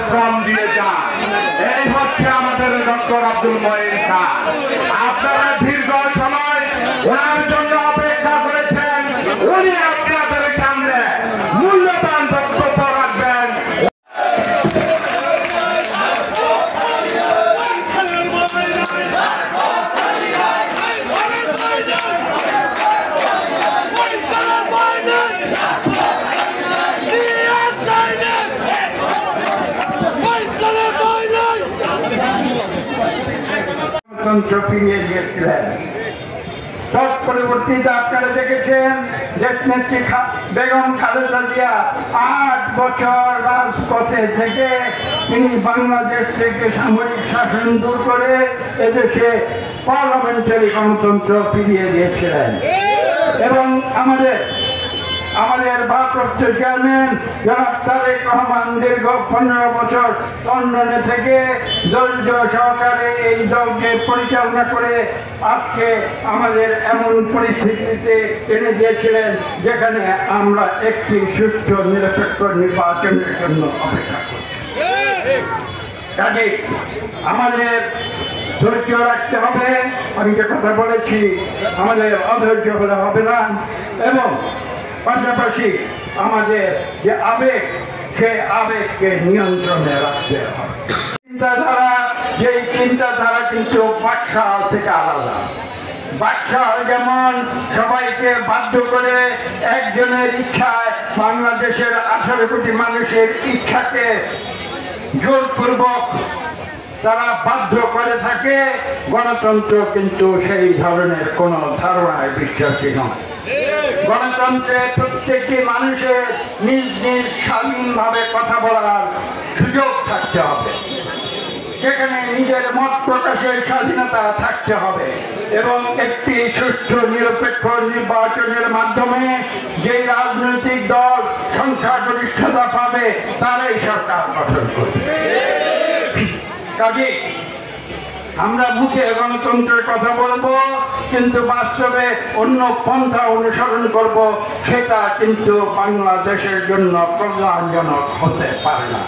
শ্রম দিয়ে যান। এই হচ্ছে আমাদের ডক্টর আব্দুল মঈন খান। আপনারা দীর্ঘ সময় ওনার জন্য অপেক্ষা করেছেন। উনি আপনাদের সামনে মূল্যবান বক্তব্য রাখবেন। ফিরিয়ে দিয়েছিলেন। পরবর্তীতে আপনারা দেখেছেন দেশনেত্রী বেগম খালেদা জিয়া 8 বছর রাজপথে থেকে তিনি বাংলাদেশ থেকে সামরিক শাসন দূর করে এদেশে পার্লামেন্টারি গণতন্ত্র ফিরিয়ে দিয়েছিলেন। এবং আমাদের ভারপ্রাপ্ত চেয়ারম্যান জনাব তারেক রহমান দীর্ঘ 15 বছর লন্ডনে থেকে ধৈর্য সহকারে এই দলকে পরিচালনা করে আজকে আমাদের এমন পরিস্থিতিতে এনে দিয়েছিলেন যেখানে আমরা একটি সুষ্ঠু নিরপেক্ষ নির্বাচনের জন্য অপেক্ষা করছি। কাজে আমাদের ধৈর্য রাখতে হবে। আমি যে কথা বলেছি, আমাদের অধৈর্য হলে হবে না। এবং পাশাপাশি আমাদের যে আবেগ, সেই আবেগকে নিয়ন্ত্রণে রাখতে হবে। চিন্তাধারা, যে চিন্তাধারা কিন্তু বাকশাল থেকে আলাদা। বাকশাল যেমন সবাইকে বাধ্য করে একজনের ইচ্ছায়, বাংলাদেশের 18 কোটি মানুষের ইচ্ছাকে জোরপূর্বক তারা বাধ্য করে থাকে, গণতন্ত্র কিন্তু সেই ধরনের কোন ধারণায় বিশ্বাসী নয়। গণতন্ত্রে প্রত্যেকটি মানুষের নিজ নিজ স্বাধীনভাবে কথা বলার সুযোগ থাকতে হবে, সেখানে নিজের মত প্রকাশের স্বাধীনতা থাকতে হবে এবং একটি সুষ্ঠু নিরপেক্ষ নির্বাচনের মাধ্যমে যে রাজনৈতিক দল সংখ্যাগরিষ্ঠতা পাবে তারাই সরকার গঠন করবে। কাজে আমরা মুখে গণতন্ত্রের কথা বলবো, কিন্তু বাস্তবে অন্য পন্থা অনুসরণ করব, সেটা কিন্তু বাংলাদেশের জন্য কল্যাণজনক হতে পারে না।